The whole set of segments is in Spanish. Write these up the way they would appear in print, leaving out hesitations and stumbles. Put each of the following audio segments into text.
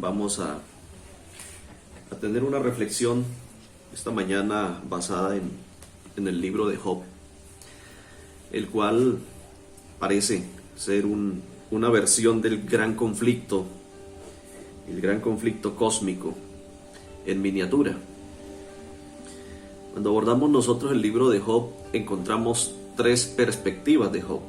Vamos a tener una reflexión esta mañana basada en el libro de Job, el cual parece ser una versión del gran conflicto, el gran conflicto cósmico en miniatura. Cuando abordamos nosotros el libro de Job, encontramos tres perspectivas de Job.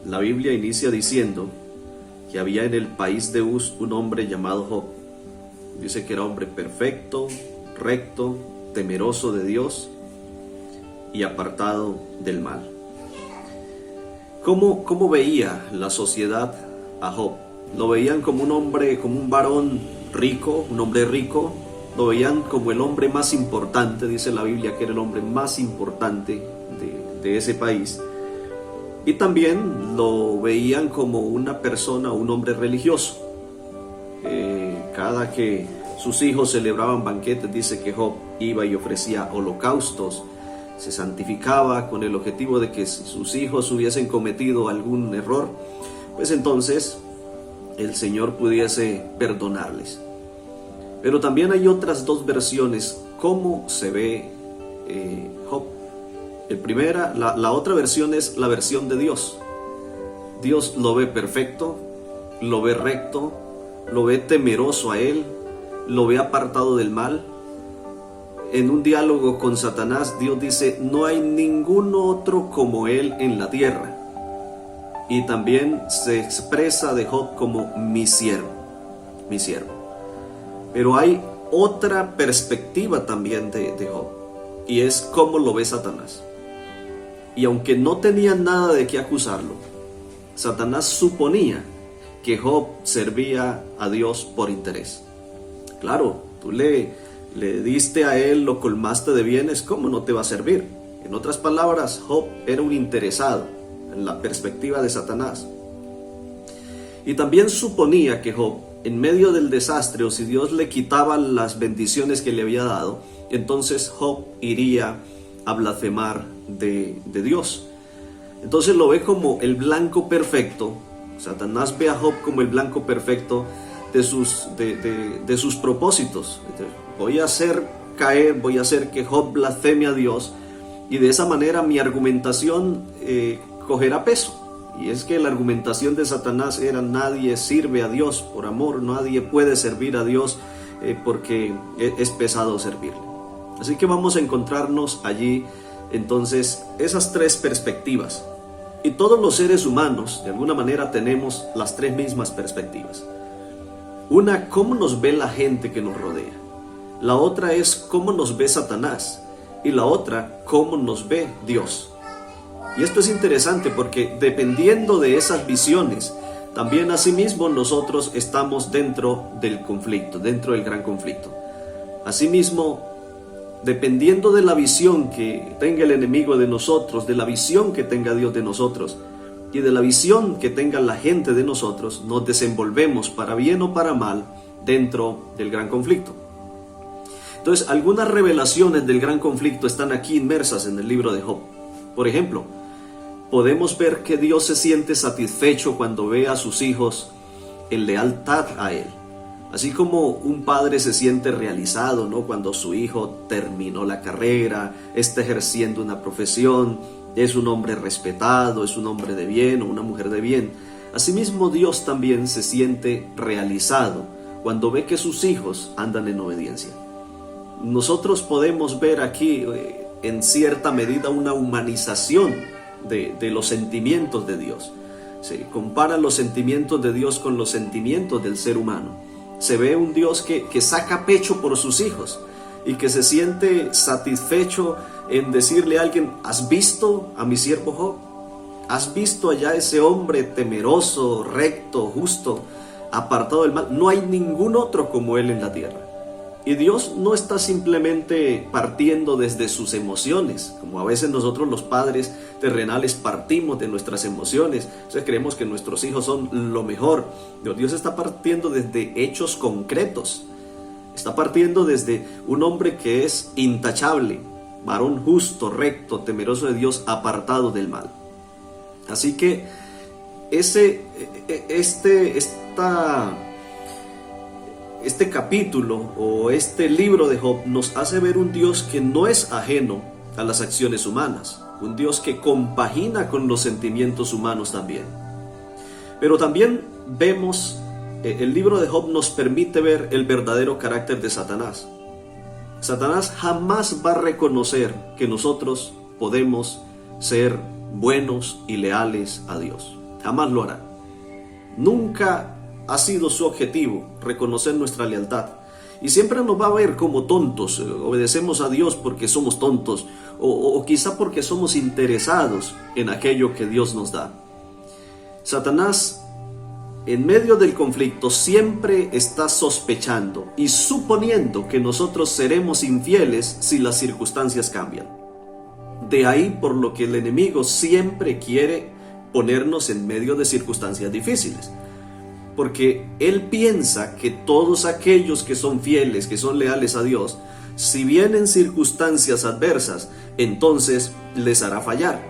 La Biblia inicia diciendo que había en el país de Uz un hombre llamado Job. Dice que era hombre perfecto, recto, temeroso de Dios y apartado del mal. ¿Cómo veía la sociedad a Job? Lo veían como un hombre, como un varón rico, un hombre rico. Lo veían como el hombre más importante, dice la Biblia que era el hombre más importante de ese país. Y también lo veían como una persona, un hombre religioso. Cada que sus hijos celebraban banquetes, dice que Job iba y ofrecía holocaustos, se santificaba con el objetivo de que si sus hijos hubiesen cometido algún error, pues entonces el Señor pudiese perdonarles. Pero también hay otras dos versiones, cómo se ve Job. La otra versión es la versión de Dios. Dios lo ve perfecto, lo ve recto, lo ve temeroso a Él, lo ve apartado del mal. En un diálogo con Satanás, Dios dice, no hay ningún otro como Él en la tierra. Y también se expresa de Job como mi siervo, mi siervo. Pero hay otra perspectiva también de Job, y es cómo lo ve Satanás. Y aunque no tenía nada de qué acusarlo, Satanás suponía que Job servía a Dios por interés. Claro, tú le diste a él, lo colmaste de bienes, ¿cómo no te va a servir? En otras palabras, Job era un interesado en la perspectiva de Satanás. Y también suponía que Job, en medio del desastre, o si Dios le quitaba las bendiciones que le había dado, entonces Job iría a blasfemar de Dios. Entonces lo ve como el blanco perfecto. Satanás ve a Job como el blanco perfecto de sus propósitos. Voy a hacer caer, voy a hacer que Job blasfeme a Dios, y de esa manera mi argumentación cogerá peso. Y es que la argumentación de Satanás era: nadie sirve a Dios por amor, nadie puede servir a Dios porque es pesado servirle. Así que vamos a encontrarnos allí entonces esas tres perspectivas. Y todos los seres humanos de alguna manera tenemos las tres mismas perspectivas. Una, cómo nos ve la gente que nos rodea. La otra es cómo nos ve Satanás. Y la otra, cómo nos ve Dios. Y esto es interesante porque dependiendo de esas visiones, también asimismo nosotros estamos dentro del conflicto, dentro del gran conflicto. Asimismo, dependiendo de la visión que tenga el enemigo de nosotros, de la visión que tenga Dios de nosotros y de la visión que tenga la gente de nosotros, nos desenvolvemos para bien o para mal dentro del gran conflicto. Entonces, algunas revelaciones del gran conflicto están aquí inmersas en el libro de Job. Por ejemplo, podemos ver que Dios se siente satisfecho cuando ve a sus hijos en lealtad a Él. Así como un padre se siente realizado, ¿no?, cuando su hijo terminó la carrera, está ejerciendo una profesión, es un hombre respetado, es un hombre de bien o una mujer de bien. Asimismo, Dios también se siente realizado cuando ve que sus hijos andan en obediencia. Nosotros podemos ver aquí en cierta medida una humanización de los sentimientos de Dios. Se comparan los sentimientos de Dios con los sentimientos del ser humano. Se ve un Dios que saca pecho por sus hijos y que se siente satisfecho en decirle a alguien: ¿has visto a mi siervo Job? ¿Has visto allá ese hombre temeroso, recto, justo, apartado del mal? No hay ningún otro como él en la tierra. Y Dios no está simplemente partiendo desde sus emociones, como a veces nosotros los padres terrenales partimos de nuestras emociones. Entonces creemos que nuestros hijos son lo mejor. Dios está partiendo desde hechos concretos. Está partiendo desde un hombre que es intachable, varón justo, recto, temeroso de Dios, apartado del mal. Así que esta este capítulo o este libro de Job nos hace ver un Dios que no es ajeno a las acciones humanas, un Dios que compagina con los sentimientos humanos también. Pero también vemos, el libro de Job nos permite ver el verdadero carácter de Satanás. Satanás jamás va a reconocer que nosotros podemos ser buenos y leales a Dios. Jamás lo hará. Nunca ha sido su objetivo reconocer nuestra lealtad. Y siempre nos va a ver como tontos. Obedecemos a Dios porque somos tontos o quizá porque somos interesados en aquello que Dios nos da. Satanás, en medio del conflicto, siempre está sospechando y suponiendo que nosotros seremos infieles si las circunstancias cambian. De ahí por lo que el enemigo siempre quiere ponernos en medio de circunstancias difíciles. Porque él piensa que todos aquellos que son fieles, que son leales a Dios, si vienen circunstancias adversas, entonces les hará fallar.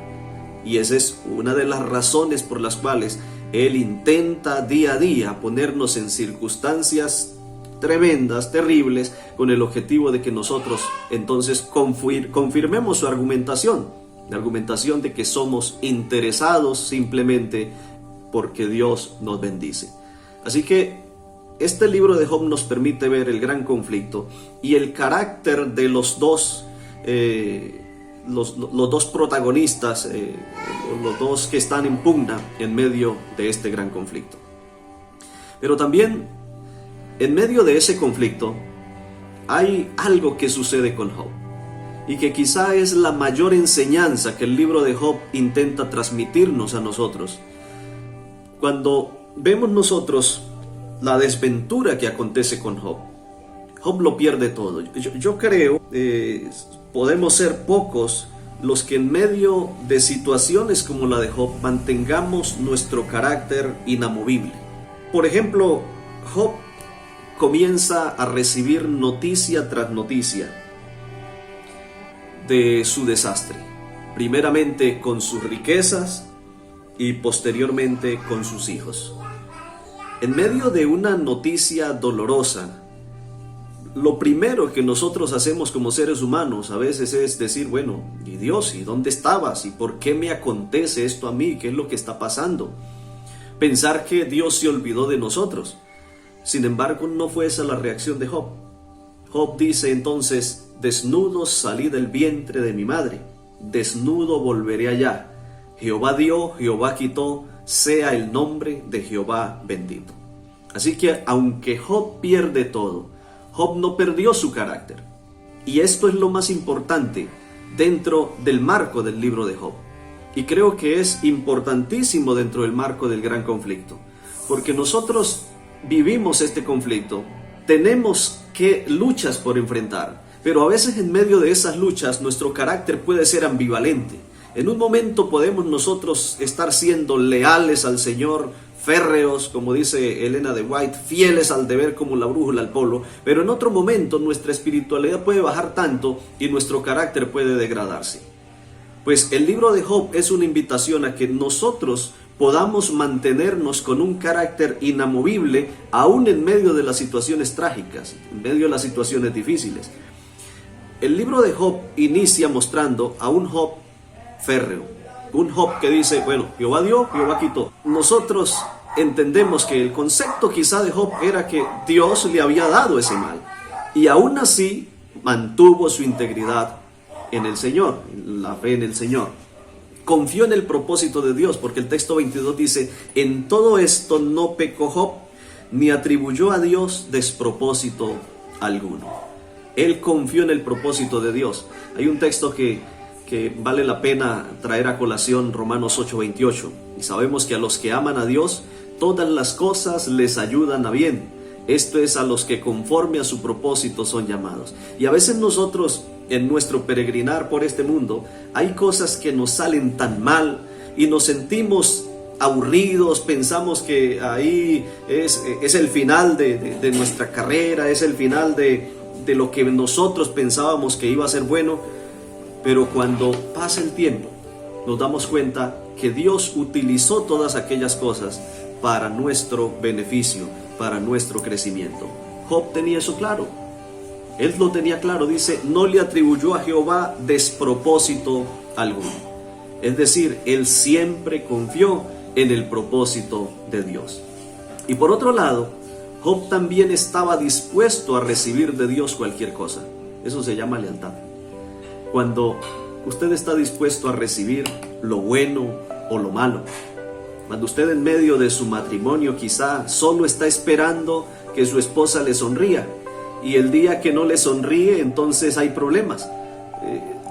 Y esa es una de las razones por las cuales él intenta día a día ponernos en circunstancias tremendas, terribles, con el objetivo de que nosotros entonces confirmemos su argumentación, la argumentación de que somos interesados simplemente porque Dios nos bendice. Así que este libro de Job nos permite ver el gran conflicto y el carácter de los dos protagonistas, los dos que están en pugna en medio de este gran conflicto. Pero también en medio de ese conflicto hay algo que sucede con Job y que quizá es la mayor enseñanza que el libro de Job intenta transmitirnos a nosotros. Cuando vemos nosotros la desventura que acontece con Job, Job lo pierde todo. Yo creo podemos ser pocos los que en medio de situaciones como la de Job mantengamos nuestro carácter inamovible. Por ejemplo, Job comienza a recibir noticia tras noticia de su desastre, primeramente con sus riquezas y posteriormente con sus hijos. En medio de una noticia dolorosa, lo primero que nosotros hacemos como seres humanos a veces es decir, bueno, ¿y Dios? ¿Y dónde estabas? ¿Y por qué me acontece esto a mí? ¿Qué es lo que está pasando? Pensar que Dios se olvidó de nosotros. Sin embargo, no fue esa la reacción de Job. Job dice entonces, desnudo salí del vientre de mi madre, desnudo volveré allá. Jehová dio, Jehová quitó, sea el nombre de Jehová bendito. Así que aunque Job pierde todo, Job no perdió su carácter. Y esto es lo más importante dentro del marco del libro de Job. Y creo que es importantísimo dentro del marco del gran conflicto. Porque nosotros vivimos este conflicto, tenemos luchas por enfrentar, pero a veces en medio de esas luchas nuestro carácter puede ser ambivalente. En un momento podemos nosotros estar siendo leales al Señor, férreos, como dice Elena de White, fieles al deber como la brújula al polo, pero en otro momento nuestra espiritualidad puede bajar tanto y nuestro carácter puede degradarse. Pues el libro de Job es una invitación a que nosotros podamos mantenernos con un carácter inamovible aún en medio de las situaciones trágicas, en medio de las situaciones difíciles. El libro de Job inicia mostrando a un Job férreo, un Job que dice, bueno, Jehová dio, Jehová quitó. Nosotros entendemos que el concepto quizá de Job era que Dios le había dado ese mal y aún así mantuvo su integridad en el Señor, la fe en el Señor. Confió en el propósito de Dios, porque el texto 22 dice, en todo esto no pecó Job, ni atribuyó a Dios despropósito alguno. Él confió en el propósito de Dios. Hay un texto que vale la pena traer a colación, Romanos 8:28, y sabemos que a los que aman a Dios, todas las cosas les ayudan a bien. Esto es a los que conforme a su propósito son llamados. Y a veces nosotros en nuestro peregrinar por este mundo hay cosas que nos salen tan mal y nos sentimos aburridos, pensamos que ahí es el final de nuestra carrera, es el final de lo que nosotros pensábamos que iba a ser bueno, pero cuando pasa el tiempo nos damos cuenta que Dios utilizó todas aquellas cosas para nuestro beneficio, para nuestro crecimiento. Job tenía eso claro. Él lo tenía claro, dice, no le atribuyó a Jehová despropósito alguno. Es decir, él siempre confió en el propósito de Dios. Y por otro lado, Job también estaba dispuesto a recibir de Dios cualquier cosa. Eso se llama lealtad. Cuando usted está dispuesto a recibir lo bueno o lo malo. Cuando usted en medio de su matrimonio quizá solo está esperando que su esposa le sonría, y el día que no le sonríe, entonces hay problemas.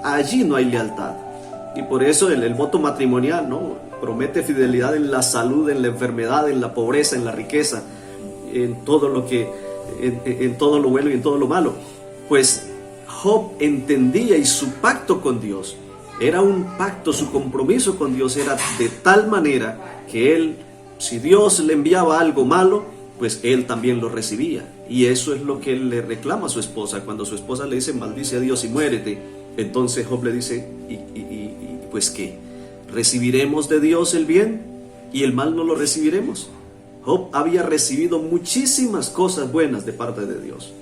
Allí no hay lealtad. Y por eso el voto matrimonial, ¿no?, promete fidelidad en la salud, en la enfermedad, en la pobreza, en la riqueza, en todo lo bueno y en todo lo malo. Pues Job entendía, y su pacto con Dios era un pacto, su compromiso con Dios era de tal manera que él, si Dios le enviaba algo malo, pues él también lo recibía. Y eso es lo que él le reclama a su esposa. Cuando su esposa le dice, maldice a Dios y muérete, entonces Job le dice, pues ¿qué? ¿Recibiremos de Dios el bien y el mal no lo recibiremos? Job había recibido muchísimas cosas buenas de parte de Dios.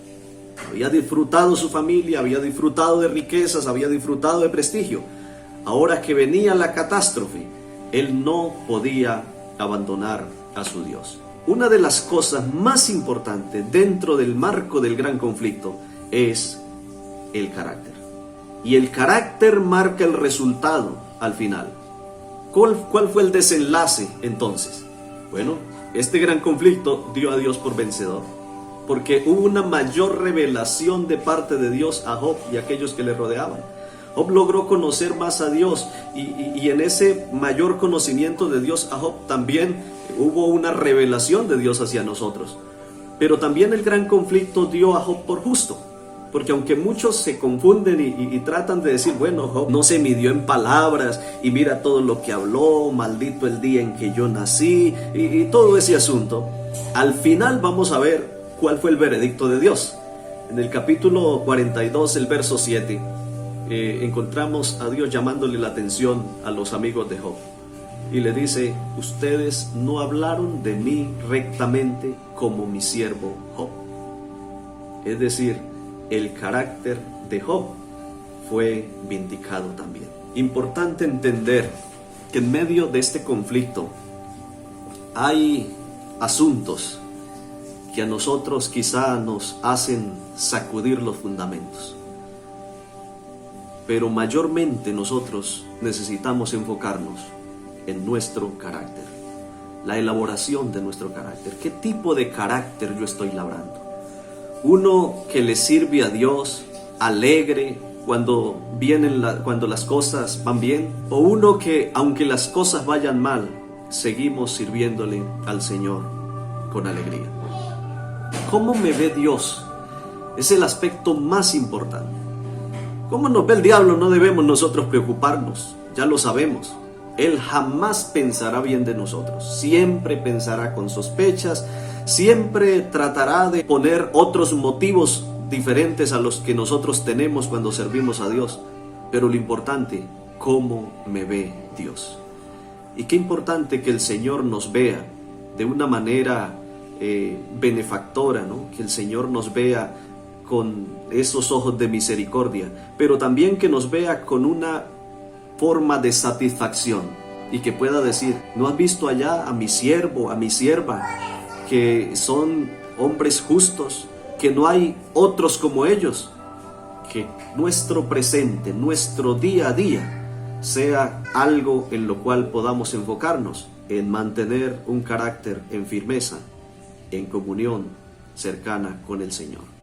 Había disfrutado su familia, había disfrutado de riquezas, había disfrutado de prestigio. Ahora que venía la catástrofe, él no podía abandonar a su Dios. Una de las cosas más importantes dentro del marco del gran conflicto es el carácter. Y el carácter marca el resultado al final. ¿Cuál fue el desenlace entonces? Bueno, este gran conflicto dio a Dios por vencedor, porque hubo una mayor revelación de parte de Dios a Job y a aquellos que le rodeaban. Job logró conocer más a Dios y en ese mayor conocimiento de Dios a Job también hubo una revelación de Dios hacia nosotros. Pero también el gran conflicto dio a Job por justo, porque aunque muchos se confunden y tratan de decir, bueno, Job no se midió en palabras y mira todo lo que habló, maldito el día en que yo nací y todo ese asunto, al final vamos a ver cuál fue el veredicto de Dios. En el capítulo 42, el verso 7, encontramos a Dios llamándole la atención a los amigos de Job. Y le dice, ustedes no hablaron de mí rectamente como mi siervo Job. Es decir, el carácter de Job fue vindicado también. Importante entender que en medio de este conflicto hay asuntos que a nosotros quizá nos hacen sacudir los fundamentos. Pero mayormente nosotros necesitamos enfocarnos en nuestro carácter, la elaboración de nuestro carácter. ¿Qué tipo de carácter yo estoy labrando? Uno que le sirve a Dios, alegre cuando las cosas van bien, o uno que, aunque las cosas vayan mal, seguimos sirviéndole al Señor con alegría. ¿Cómo me ve Dios? Es el aspecto más importante. ¿Cómo nos ve el diablo? No debemos nosotros preocuparnos, ya lo sabemos. Él jamás pensará bien de nosotros, siempre pensará con sospechas, siempre tratará de poner otros motivos diferentes a los que nosotros tenemos cuando servimos a Dios. Pero lo importante, ¿cómo me ve Dios? Y qué importante que el Señor nos vea de una manera benefactora, ¿no? Que el Señor nos vea con esos ojos de misericordia, pero también que nos vea con una forma de satisfacción y que pueda decir, ¿no has visto allá a mi siervo, a mi sierva, que son hombres justos, que no hay otros como ellos? Que nuestro presente, nuestro día a día sea algo en lo cual podamos enfocarnos en mantener un carácter en firmeza, en comunión cercana con el Señor.